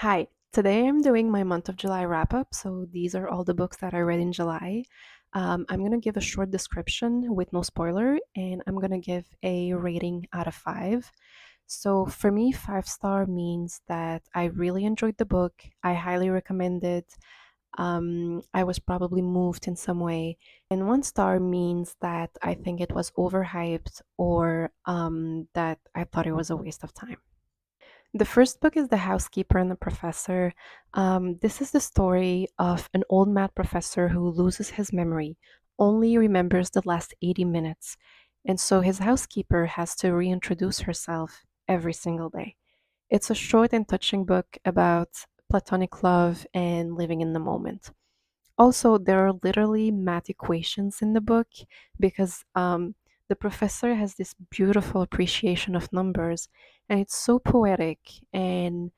Hi, today I'm doing my month of July wrap up. So these are all the books that I read in July. I'm going to give a short description with no spoiler, and I'm going to give a rating out of five. So for me, 5 star means that I really enjoyed the book. I highly recommend it. I was probably moved in some way. And 1 star means that I think it was overhyped or that I thought it was a waste of time. The first book is The Housekeeper and the Professor. This is the story of an old math professor who loses his memory, only remembers the last 80 minutes, and so his housekeeper has to reintroduce herself every single day. It's a short and touching book about platonic love and living in the moment. Also, there are literally math equations in the book because the professor has this beautiful appreciation of numbers, and it's so poetic and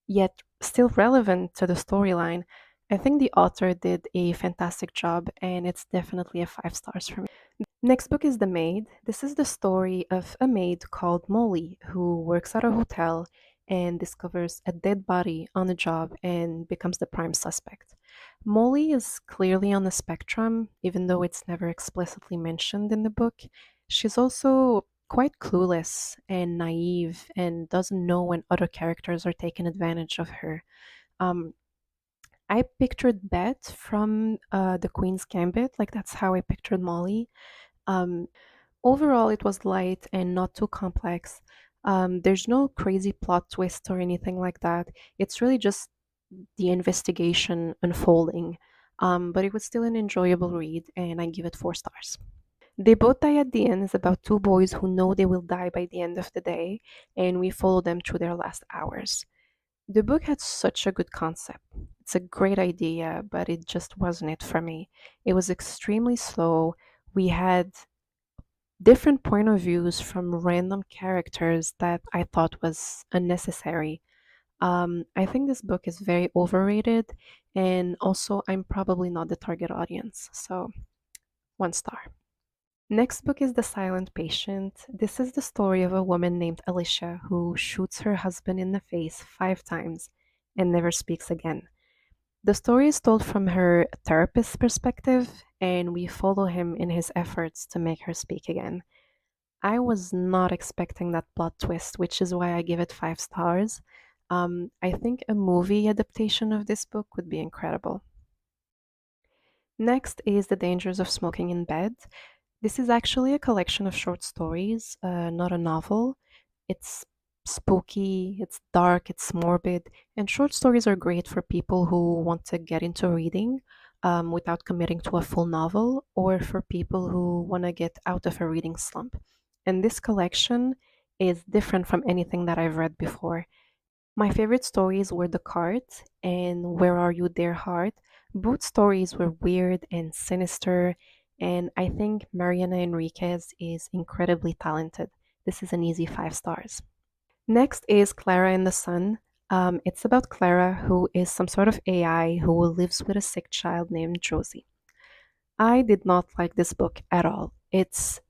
yet still relevant to the storyline. I think the author did a fantastic job, and it's definitely a 5 stars for me. Next book is The Maid. This is the story of a maid called Molly who works at a hotel and discovers a dead body on the job and becomes the prime suspect. Molly is clearly on the spectrum, even though it's never explicitly mentioned in the book. She's also quite clueless and naive and doesn't know when other characters are taking advantage of her. Um, I pictured Beth from The Queen's Gambit, like that's how I pictured Molly. Um, Overall, it was light and not too complex. There's no crazy plot twist or anything like that. It's really just the investigation unfolding. But it was still an enjoyable read, and I give it 4 stars. They Both Die at the End is about two boys who know they will die by the end of the day, and we follow them through their last hours. The book had such a good concept. It's a great idea, but it just wasn't it for me. It was extremely slow. We had different point of views from random characters that I thought was unnecessary. I think this book is very overrated, and also I'm probably not the target audience, so 1 star. Next book is The Silent Patient. This is the story of a woman named Alicia who shoots her husband in the face 5 times and never speaks again. The story is told from her therapist's perspective, and we follow him in his efforts to make her speak again. I was not expecting that plot twist, which is why I give it 5 stars. I think a movie adaptation of this book would be incredible. Next is The Dangers of Smoking in Bed. This is actually a collection of short stories, not a novel. It's spooky, it's dark, it's morbid, and short stories are great for people who want to get into reading without committing to a full novel, or for people who want to get out of a reading slump. And this collection is different from anything that I've read before. My favorite stories were The Cart and Where Are You, Dear Heart. Both stories were weird and sinister, and I think Mariana Enriquez is incredibly talented. This is an easy 5 stars. Next is Clara and the Sun. It's about Clara, who is some sort of AI who lives with a sick child named Josie. I did not like this book at all. It's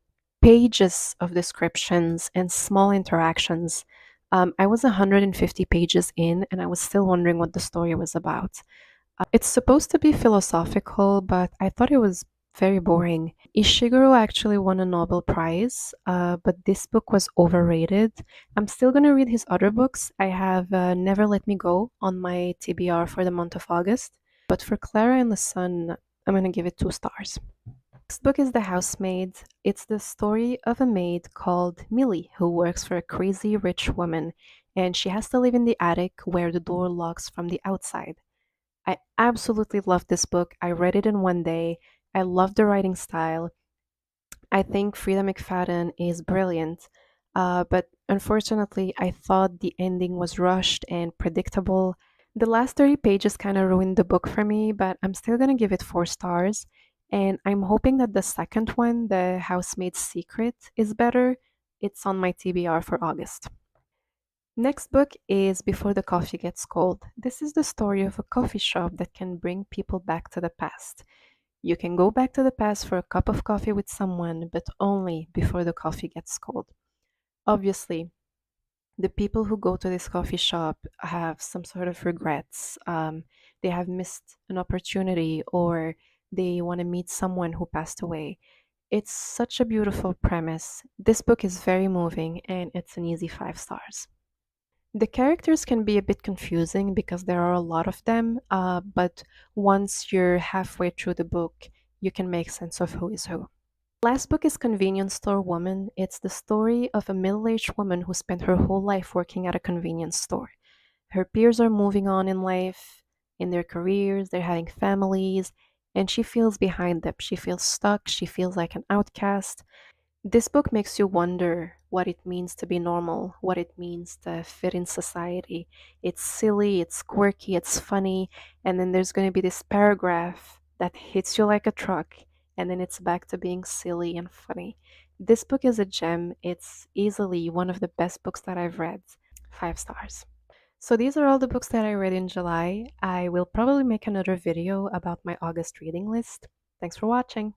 pages of descriptions and small interactions. I was 150 pages in and I was still wondering what the story was about. It's supposed to be philosophical, but I thought it was very boring. Ishiguro actually won a Nobel Prize, but this book was overrated. I'm still going to read his other books. I have Never Let Me Go on my TBR for the month of August, but for Clara and the Sun, I'm going to give it 2 stars. Next book is The Housemaid. It's the story of a maid called Millie who works for a crazy rich woman, and she has to live in the attic where the door locks from the outside. I absolutely love this book. I read it in one day. I love the writing style. I think Freida McFadden is brilliant, but unfortunately, I thought the ending was rushed and predictable. The last 30 pages kind of ruined the book for me, but I'm still gonna give it 4 stars. And I'm hoping that the second one, The Housemaid's Secret, is better. It's on my TBR for August. Next book is Before the Coffee Gets Cold. This is the story of a coffee shop that can bring people back to the past. You can go back to the past for a cup of coffee with someone, but only before the coffee gets cold. Obviously, The people who go to this coffee shop have some sort of regrets. They have missed an opportunity or they want to meet someone who passed away. It's such a beautiful premise. This book is very moving and it's an easy 5 stars. The characters can be a bit confusing because there are a lot of them, but once you're halfway through the book, you can make sense of who is who. Last book is Convenience Store Woman. It's the story of a middle aged woman who spent her whole life working at a convenience store. Her peers are moving on in life, in their careers, they're having families, and she feels behind them. She feels stuck, she feels like an outcast. This book makes you wonder what it means to be normal, what it means to fit in society. It's silly, it's quirky, it's funny, and then there's going to be this paragraph that hits you like a truck, and then it's back to being silly and funny. This book is a gem. It's easily one of the best books that I've read. 5 stars. So these are all the books that I read in July. I will probably make another video about my August reading list. Thanks for watching.